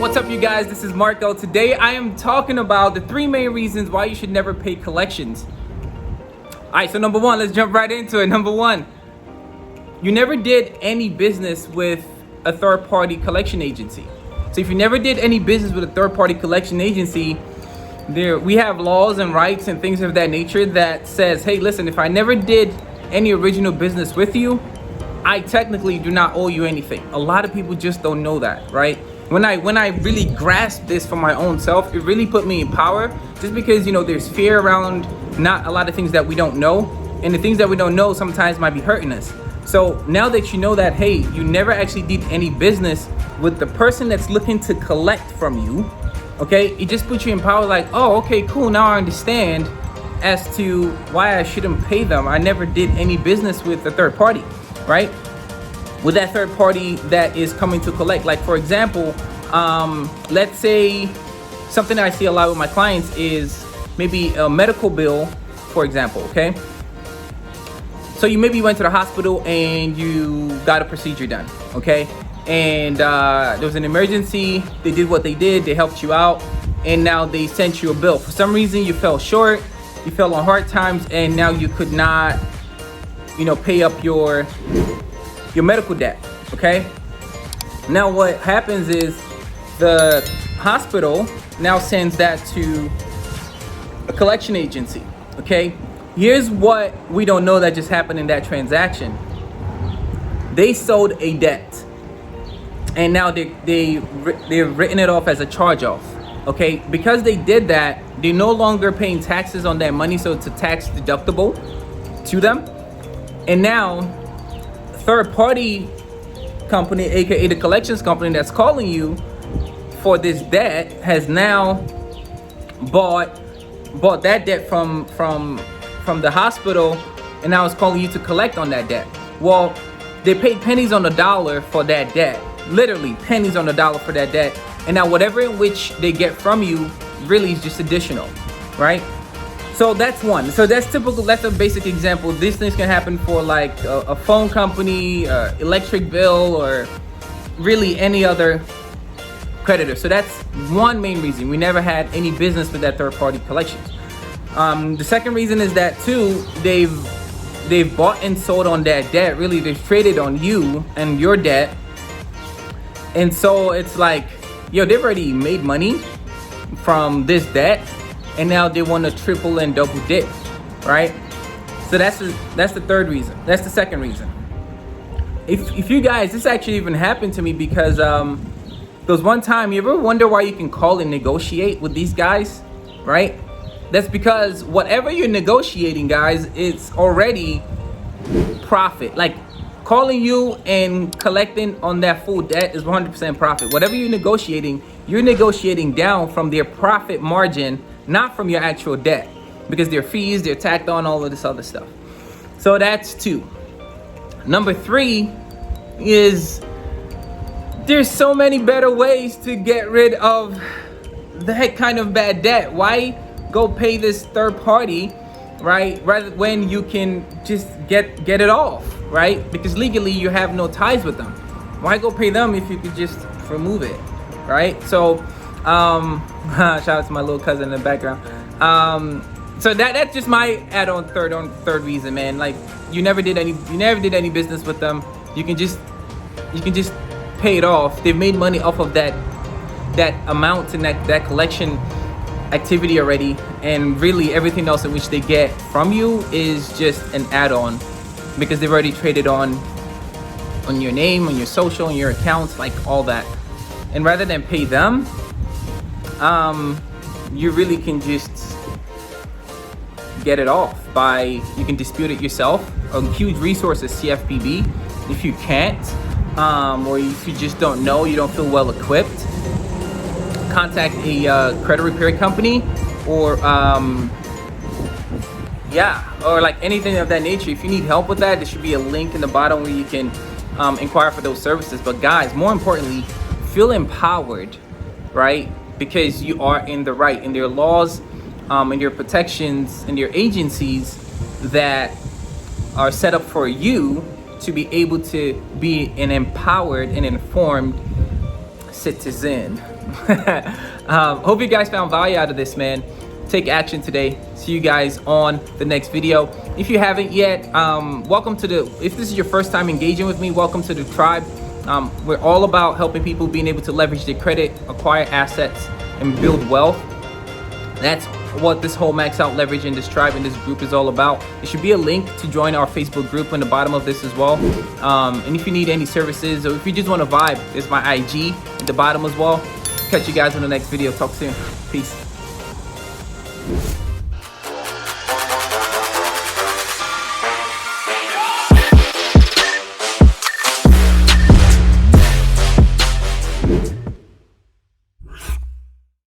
What's up, you guys? This is Marco. Today I am talking about the 3 main reasons why you should never pay collections. Alright, so number 1, let's jump right into it. Number 1, you never did any business with a third-party collection agency. So if you never did any business with a third-party collection agency, we have laws and rights and things of that nature that says, hey, listen, if I never did any original business with you, I technically do not owe you anything. A lot of people just don't know that, right? When I really grasped this for my own self, it really put me in power, just because, you know, there's fear around not a lot of things that we don't know, and the things that we don't know sometimes might be hurting us. So now that you know that, hey, you never actually did any business with the person that's looking to collect from you, okay, it just puts you in power, like, oh, okay, cool, now I understand as to why I shouldn't pay them. I never did any business with a third party, right? With that third party that is coming to collect. Like, for example, let's say something that I see a lot with my clients is maybe a medical bill, for example, okay? So you maybe went to the hospital and you got a procedure done, okay? And there was an emergency, they did what they did, they helped you out, and now they sent you a bill. For some reason, you fell short, you fell on hard times, and now you could not, you know, pay up your medical debt, okay? Now what happens is the hospital now sends that to a collection agency, okay? Here's what we don't know that just happened in that transaction. They sold a debt, and now they've written it off as a charge-off, okay? Because they did that, they're no longer paying taxes on that money, so it's a tax deductible to them. And now third-party company, aka the collections company that's calling you for this debt, has now bought that debt from the hospital, and now is calling you to collect on that debt. Well, they paid pennies on the dollar for that debt, literally pennies on the dollar for that debt, and now whatever in which they get from you really is just additional, right? So that's one. So that's typical. That's a basic example. These things can happen for like a phone company, electric bill, or really any other creditor. So that's one main reason we never had any business with that third-party collections. The second reason is that too, they've bought and sold on that debt. Really, they've traded on you and your debt, and so it's like, yo, they've already made money from this debt, and now they want to triple and double dip, right? So that's the third reason. That's the second reason. If you guys, this actually even happened to me because there was one time, you ever wonder why you can call and negotiate with these guys, right? That's because whatever you're negotiating, guys, it's already profit. Like, calling you and collecting on that full debt is 100% profit. Whatever you're negotiating down from their profit margin, not from your actual debt, because their fees, they're tacked on, all of this other stuff. So that's 2. Number 3 is there's so many better ways to get rid of that kind of bad debt. Why go pay this third party, right? Rather when you can just get it off, right? Because legally you have no ties with them. Why go pay them if you could just remove it, right? So shout out to my little cousin in the background. So that's just my add-on third reason, man. Like, you never did any business with them. You can just pay it off. They've made money off of that amount and that collection activity already, and really everything else in which they get from you is just an add-on, because they've already traded on your name, on your social, on your accounts, like all that. And rather than pay them, you really can just get it off by, you can dispute it yourself. A huge resource is CFPB. If you can't, or if you just don't know, you don't feel well equipped, contact a credit repair company, or or like anything of that nature. If you need help with that, there should be a link in the bottom where you can inquire for those services. But guys, more importantly, feel empowered, right? Because you are in the right, and there are laws and your protections and your agencies that are set up for you to be able to be an empowered and informed citizen. Hope you guys found value out of this, man. Take action today. See you guys on the next video. If you haven't yet, welcome to the, if this is your first time engaging with me, welcome to the tribe. We're all about helping people being able to leverage their credit, acquire assets, and build wealth. That's what this whole max out leverage in this tribe and this group is all about. There should be a link to join our Facebook group in the bottom of this as well. And if you need any services, or if you just want to vibe, there's my IG at the bottom as well. Catch you guys in the next video. Talk soon. Peace.